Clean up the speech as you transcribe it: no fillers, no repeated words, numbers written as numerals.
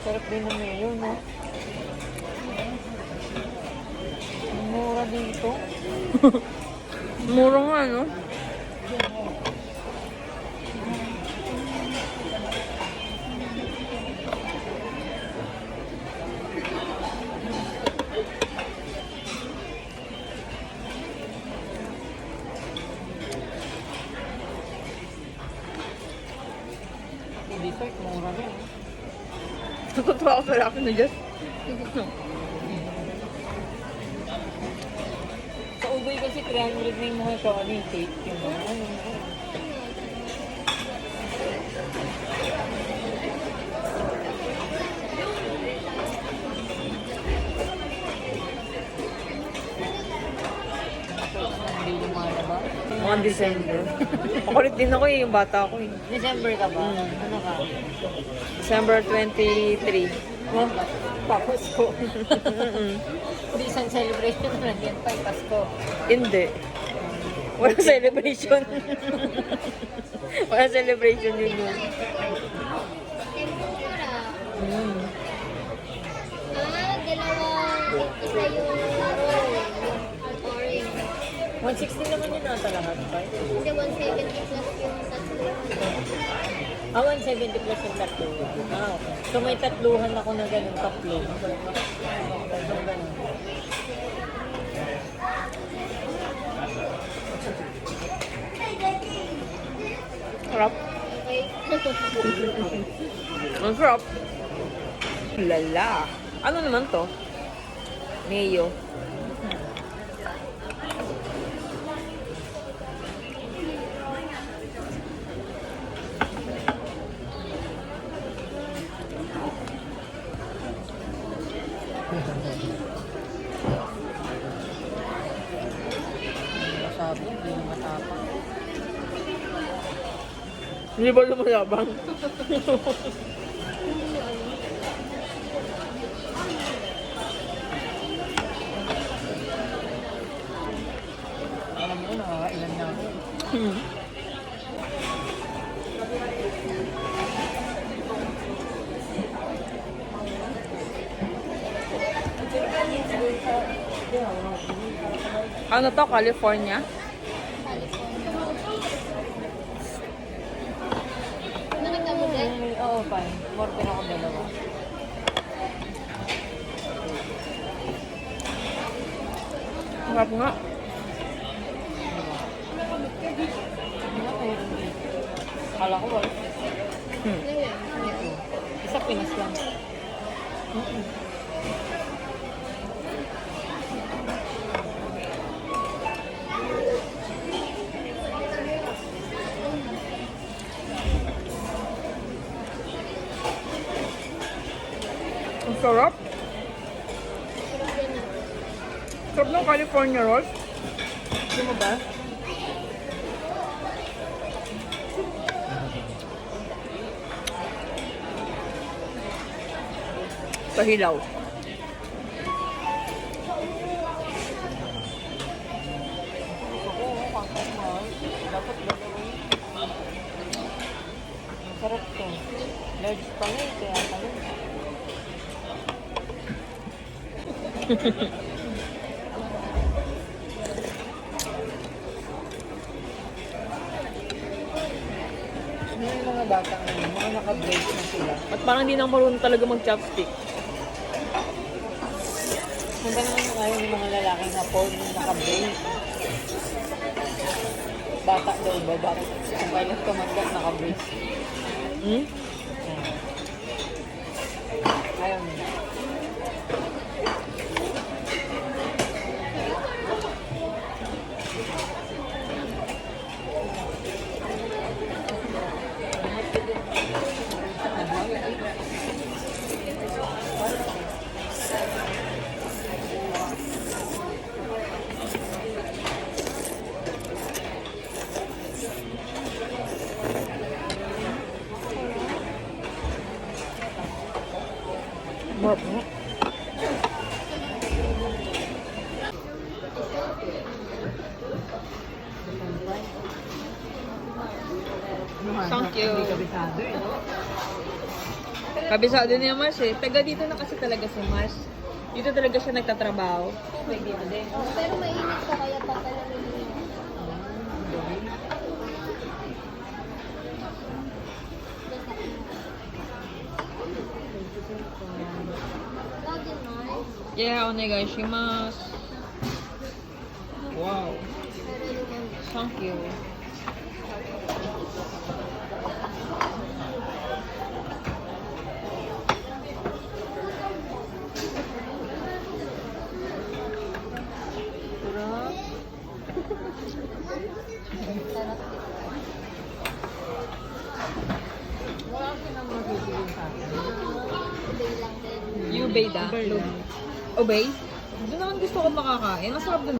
Sarap din ng mayo, no? Mura dito. Mura nga, no? Yung dessert, mura rin. Natutuwa ako sa laki na Diyos. Sa Ubay kasi 300 na yung mga shawny cake. Yung mga ano. Hindi lumalabas. Mga December. Makulit din ako eh, yung bata ako eh. December ka ba? Ano ka? December 23. Oh, Pasko. Hindi isang celebration na yan pa, Pasko. Hindi. Walang celebration. Walang celebration yun yun. Mm. Dalawang isa yung roll, orange. 160 naman yun ata lahat, pa. Hindi, 170 plus yung tatlo. 170 plus yung tatlo. Ah, okay. So may tatluhan ako na ganun, tatlo. Sarap. Okay. Ang sarap. Lala. Ano naman to? Mayo. Masabi, hindi na matapang. Hindi ba lumalabang? Alam mo, nakakailan na ako. Ano to? California? Nakita mo din? Oo, fine. Morgan ako dalawa. Sarap nga. Kala ko wala. Ano yan? Isa Pinas lang. Ang sarap. Sarap ng California rolls. Hindi mo ba? Sa hilaw. Ako, kakak mahal. Dapat gagawin. Sarap to. Large pa nga eh, kaya pala. Ano yung mga bata ngayon? Mga naka-break na sila. At parang hindi na marunong talaga mag-chopstick. Handa naman yung ayaw ng mga lalaking na porn yung naka-break. Bata daw ba? Bakit? Kung kailan tumanggap naka-break. Hmm? Ayaw nila. Sarap nga. Thank you. Hindi kabisado eh. Kabisado niya Mars eh. Taga dito na kasi talaga si Mars. Dito talaga siya nagtatrabaho. May dito din. Pero mainit pa kaya pa pala nila. Lagi Mars. Yeah, onegaishimasu. Wow. Pero naman. Thank you. Sarap. Wala ka nang magiging sa akin. Ubay lang din. Ubay da? Ubay? Doon naman gusto ko makakain. Masarap doon.